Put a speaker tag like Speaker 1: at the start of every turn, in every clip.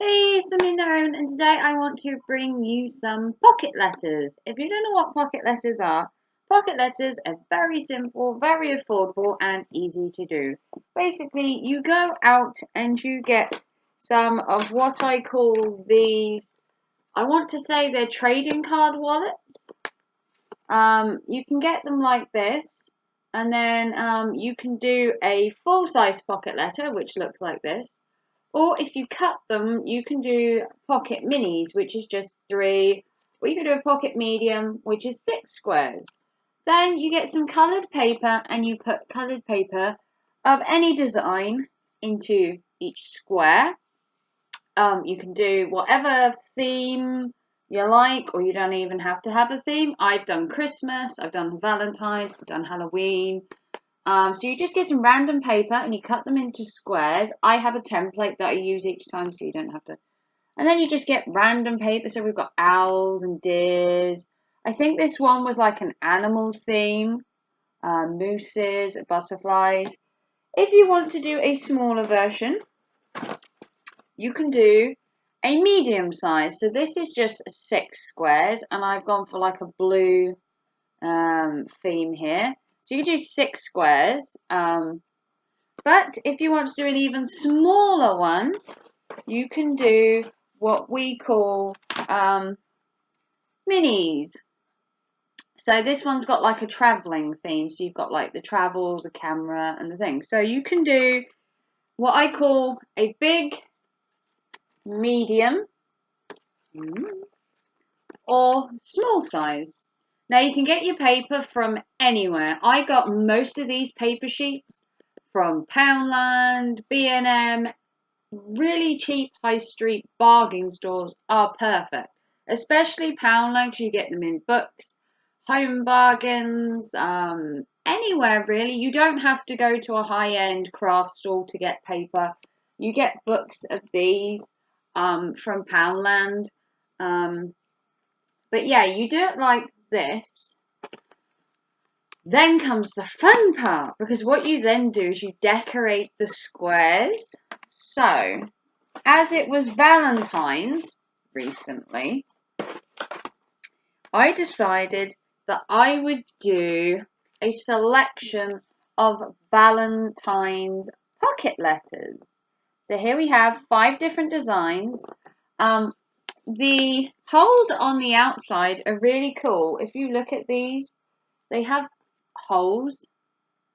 Speaker 1: Hey, it's Amanda Owen, and today I want to bring you some pocket letters. If you don't know what pocket letters are very simple, very affordable, and easy to do. Basically, you go out and you get some of what I call these, I want to say they're trading card wallets. You can get them like this, and then you can do a full-size pocket letter, which looks like this. Or if you cut them, you can do pocket minis, which is just 3. Or you can do a pocket medium, which is 6 squares. Then you get some coloured paper and you put coloured paper of any design into each square. You can do whatever theme you like, or you don't even have to have a theme. I've done Christmas, I've done Valentine's, I've done Halloween. So you just get some random paper and you cut them into squares. I have a template that I use each time so you don't have to. And then you just get random paper. So we've got owls and deers. I think this one was like an animal theme. Mooses, butterflies. If you want to do a smaller version, you can do a medium size. So this is just 6 squares and I've gone for like a blue theme here. So you can do 6 squares, but if you want to do an even smaller one, you can do what we call minis. So this one's got like a travelling theme, so you've got like the travel, the camera, and the thing. So you can do what I call a big, medium, or small size. Now you can get your paper from anywhere. I got most of these paper sheets from Poundland, B&M. Really cheap high street bargain stores are perfect. Especially Poundland, because you get them in books, home bargains, anywhere really. You don't have to go to a high-end craft store to get paper. You get books of these from Poundland. But yeah, you do it like this. Then comes the fun part, because what you then do is you decorate the squares. So, as it was Valentine's recently, I decided that I would do a selection of Valentine's pocket letters. So here we have 5 different designs. The holes on the outside are really cool. If you look at these, they have holes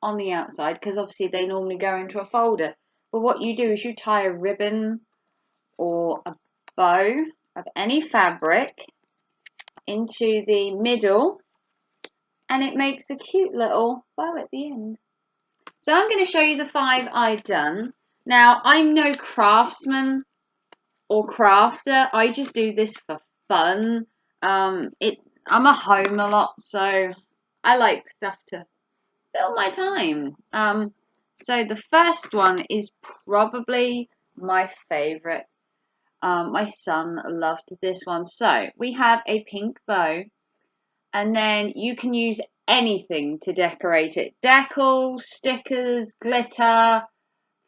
Speaker 1: on the outside because obviously they normally go into a folder. But what you do is you tie a ribbon or a bow of any fabric into the middle and it makes a cute little bow at the end. So I'm going to show you the 5 I've done. Now, I'm no craftsman or crafter. I just do this for fun. I'm at home a lot, so I like stuff to fill my time. So the first one is probably my favorite. My son loved this one. So we have a pink bow, and then you can use anything to decorate it. Decals, stickers, glitter.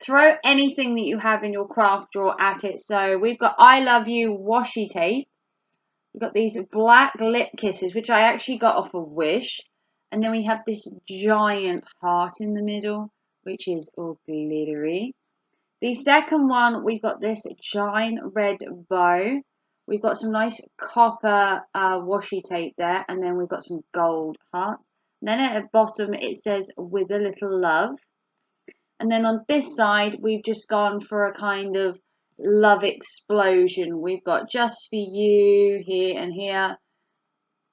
Speaker 1: Throw anything that you have in your craft drawer at it. So we've got I Love You washi tape. We've got these black lip kisses, which I actually got off a Wish. And then we have this giant heart in the middle, which is all glittery. The second one, we've got this giant red bow. We've got some nice copper washi tape there. And then we've got some gold hearts. And then at the bottom, it says, with a little love. And then on this side, we've just gone for a kind of love explosion. We've got just for you here and here.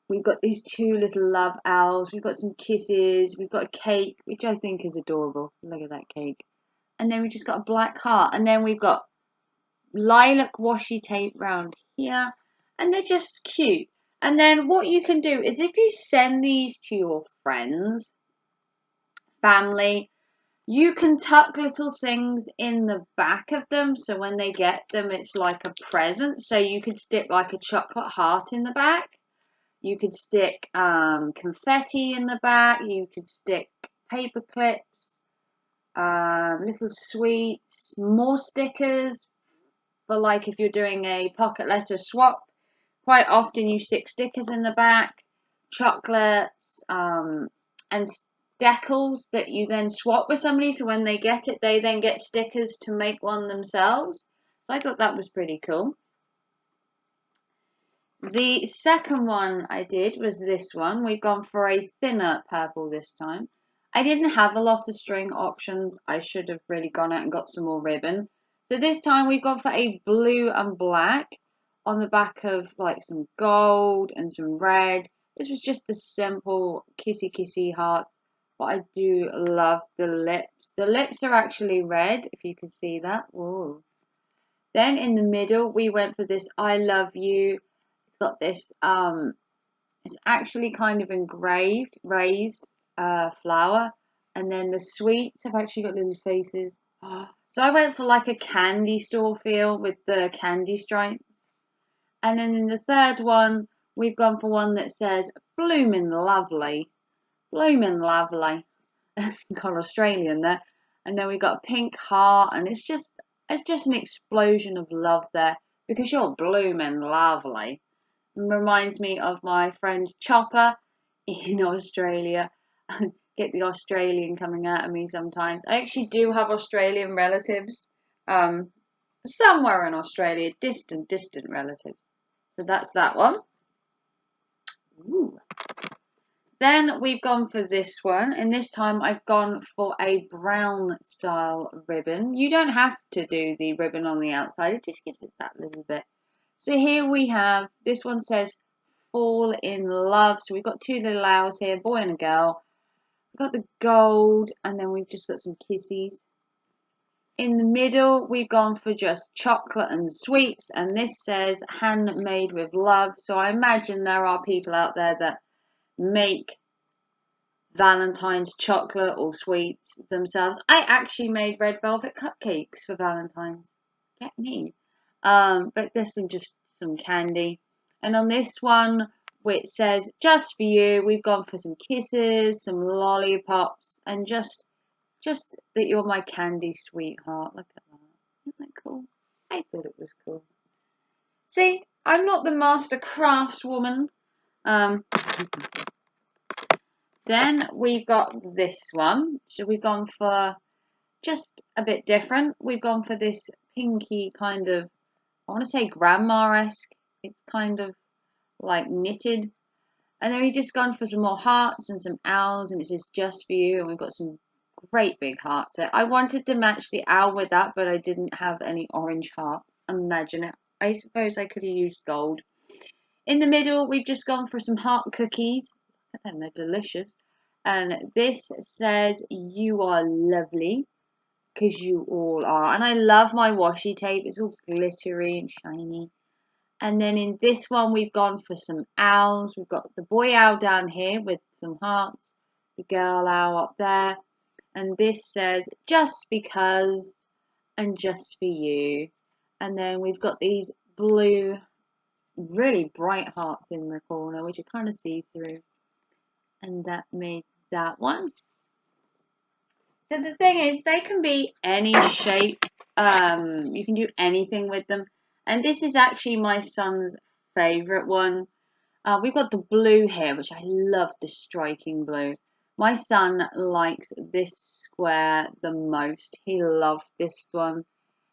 Speaker 1: We've got these 2 little love owls. We've got some kisses. We've got a cake, which I think is adorable. Look at that cake. And then we've just got a black heart. And then we've got lilac washi tape round here. And they're just cute. And then what you can do is if you send these to your friends, family, you can tuck little things in the back of them, so when they get them, it's like a present. So you could stick like a chocolate heart in the back. You could stick confetti in the back. You could stick paper clips, little sweets, more stickers, for like if you're doing a pocket letter swap. Quite often you stick stickers in the back, chocolates, and decals that you then swap with somebody. So when they get it, they then get stickers to make one themselves. So I thought that was pretty cool. The second one I did was this one. We've gone for a thinner purple this time. I didn't have a lot of string options. I should have really gone out and got some more ribbon. So this time we've gone for a blue and black on the back of like some gold and some red. This was just a simple kissy heart, but I do love the lips. The lips are actually red, if you can see that. Ooh. Then in the middle we went for this I love you. It's got this it's actually kind of engraved raised flower, and then the sweets have actually got little faces. So I went for like a candy store feel with the candy stripes. And then in the third one we've gone for one that says bloomin' lovely, bloomin' lovely. Got Australian there. And then we got a pink heart, and it's just an explosion of love there because you're bloomin' lovely. Reminds me of my friend Chopper in Australia. Get the Australian coming out of me sometimes. I actually do have Australian relatives, somewhere in Australia, distant relatives. So that's that one. Ooh. Then we've gone for this one, and this time I've gone for a brown style ribbon. You don't have to do the ribbon on the outside, it just gives it that little bit. So here we have, this one says fall in love. So we've got two little owls here, boy and a girl. We've got the gold, and then we've just got some kissies. In the middle, we've gone for just chocolate and sweets, and this says handmade with love. So I imagine there are people out there that make Valentine's chocolate or sweets themselves. I actually made red velvet cupcakes for Valentine's. Get me. But there's just some candy. And on this one, which says just for you, we've gone for some kisses, some lollipops, and just that you're my candy sweetheart. Look at that. Isn't that cool? I thought it was cool. See, I'm not the master craftswoman. Then we've got this one. So we've gone for just a bit different. We've gone for this pinky kind of, I want to say grandma-esque. It's kind of like knitted. And then we've just gone for some more hearts and some owls, and it says just for you, and we've got some great big hearts there. I wanted to match the owl with that, but I didn't have any orange hearts. Imagine it. I suppose I could have used gold. In the middle, we've just gone for some heart cookies. Look at them, they're delicious. And this says you are lovely, because you all are. And I love my washi tape. It's all glittery and shiny. And then in this one, we've gone for some owls. We've got the boy owl down here with some hearts, the girl owl up there. And this says, just because and just for you. And then we've got these blue, really bright hearts in the corner, which you kind of see through. And that made that one. So the thing is, they can be any shape. You can do anything with them. And this is actually my son's favourite one. We've got the blue here, which I love, the striking blue. My son likes this square the most. He loved this one.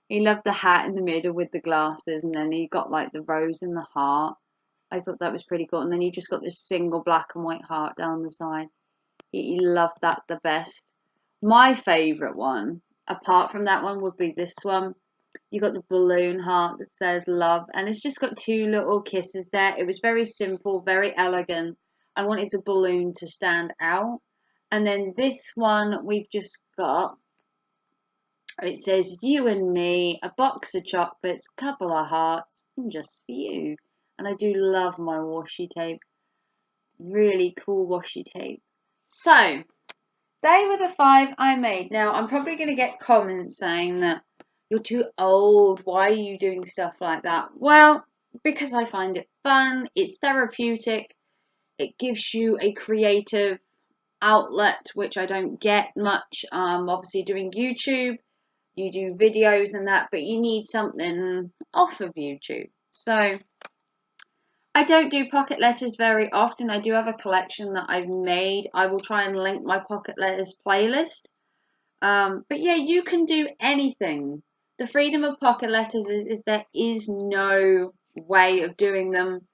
Speaker 1: He loved the hat in the middle with the glasses, and then he got like the rose and the heart. I thought that was pretty cool. And then you just got this single black and white heart down the side. He loved that the best. My favourite one, apart from that one, would be this one. You got the balloon heart that says love, and it's just got two little kisses there. It was very simple, very elegant. I wanted the balloon to stand out. And then this one, we've just got, it says you and me, a box of chocolates, couple of hearts, and just for you. And I do love my washi tape. Really cool washi tape. So, they were the 5 I made. Now, I'm probably going to get comments saying that you're too old, why are you doing stuff like that? Well, because I find it fun, it's therapeutic, it gives you a creative outlet, which I don't get much, obviously doing YouTube. you do videos and that, but you need something off of YouTube. So I don't do pocket letters very often. I do have a collection that I've made. I will try and link my pocket letters playlist. But yeah, you can do anything. The freedom of pocket letters is there is no way of doing them.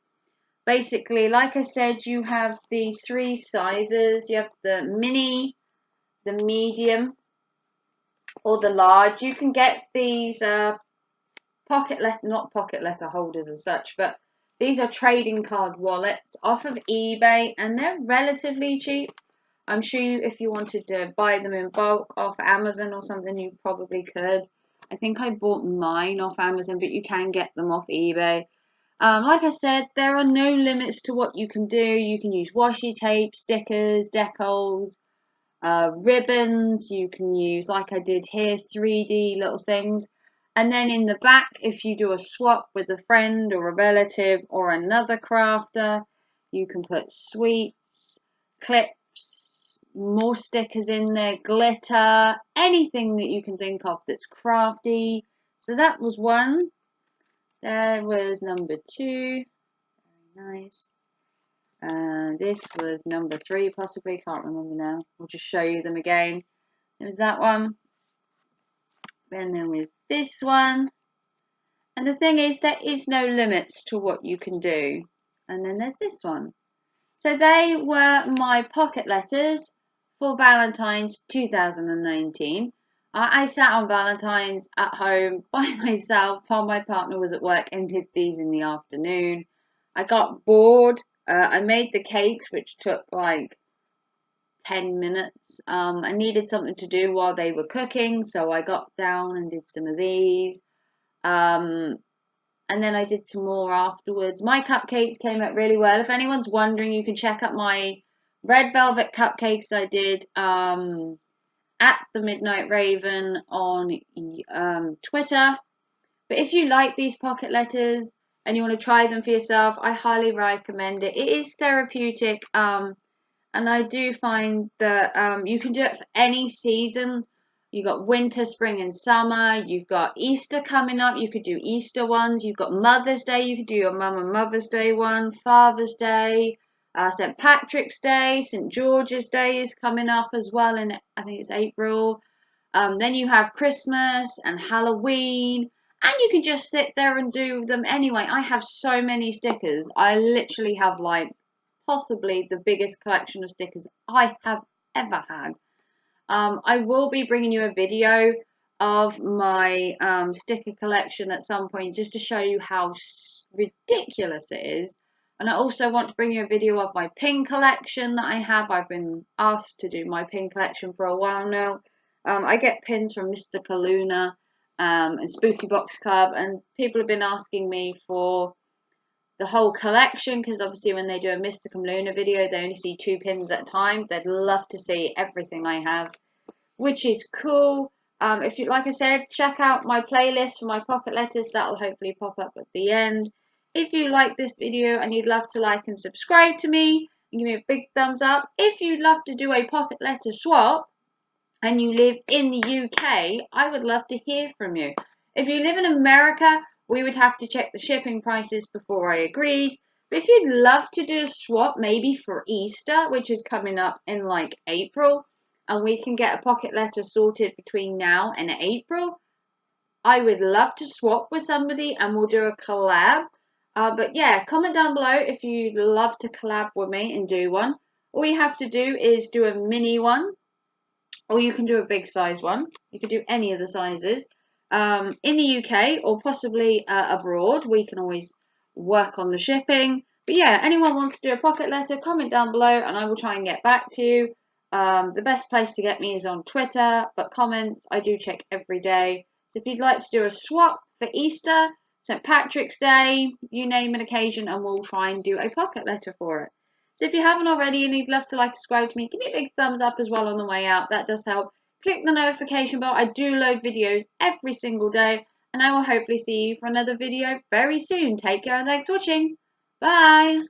Speaker 1: Basically, like I said, you have the 3 sizes. You have the mini, the medium, or the large. You can get these not pocket letter holders as such, but these are trading card wallets off of eBay, and they're relatively cheap. I'm sure if you wanted to buy them in bulk off Amazon or something, you probably could. I think I bought mine off Amazon, but you can get them off eBay. Like I said, there are no limits to what you can do. You can use washi tape, stickers, decals, ribbons. You can use, like I did here, 3D little things. And then in the back, if you do a swap with a friend or a relative or another crafter, you can put sweets, clips, more stickers in there, glitter, anything that you can think of that's crafty. So that was one. There was number 2. Very nice. This was number 3, possibly. Can't remember now. We'll just show you them again. There was that one. Then there was this one. And the thing is, there is no limits to what you can do. And then there's this one. So they were my pocket letters for Valentine's 2019. I sat on Valentine's at home by myself while my partner was at work and did these in the afternoon. I got bored. I made the cakes, which took like 10 minutes. I needed something to do while they were cooking, so I got down and did some of these. And then I did some more afterwards. My cupcakes came out really well. If anyone's wondering, you can check out my red velvet cupcakes I did at the Midnight Raven on Twitter. But if you like these pocket letters and you want to try them for yourself, I highly recommend it. It is therapeutic, and I do find that you can do it for any season. You've got winter, spring, and summer. You've got Easter coming up. You could do Easter ones. You've got Mother's Day. You could do your Mum and Mother's Day one. Father's Day. St. Patrick's Day. St. George's Day is coming up as well in, I think it's April. Then you have Christmas and Halloween. And you can just sit there and do them anyway. I have so many stickers. I literally have like possibly the biggest collection of stickers I have ever had. I will be bringing you a video of my sticker collection at some point just to show you how ridiculous it is. And I also want to bring you a video of my pin collection that I have. I've been asked to do my pin collection for a while now. I get pins from Mr. Kaluna and Spooky Box Club, and people have been asking me for the whole collection because obviously when they do a Mysticum Luna video they only see 2 pins at a time. They'd love to see everything I have, which is cool. If you, like I said, check out my playlist for my pocket letters. That'll hopefully pop up at the end. If you like this video and you'd love to like and subscribe to me and give me a big thumbs up. If you'd love to do a pocket letter swap and you live in the UK, I would love to hear from you. If you live in America, we would have to check the shipping prices before I agreed. But if you'd love to do a swap, maybe for Easter, which is coming up in like April, and we can get a pocket letter sorted between now and April, I would love to swap with somebody and we'll do a collab. But yeah, comment down below if you'd love to collab with me and do one. All you have to do is do a mini one, or you can do a big size one. You can do any of the sizes. In the UK or possibly abroad, we can always work on the shipping. But yeah, anyone wants to do a pocket letter, comment down below and I will try and get back to you. The best place to get me is on Twitter, but comments I do check every day. So if you'd like to do a swap for Easter, St. Patrick's Day, you name an occasion and we'll try and do a pocket letter for it. So if you haven't already and you'd love to like and subscribe to me, give me a big thumbs up as well on the way out. That does help. Click the notification bell. I do load videos every single day and I will hopefully see you for another video very soon. Take care and thanks for watching. Bye.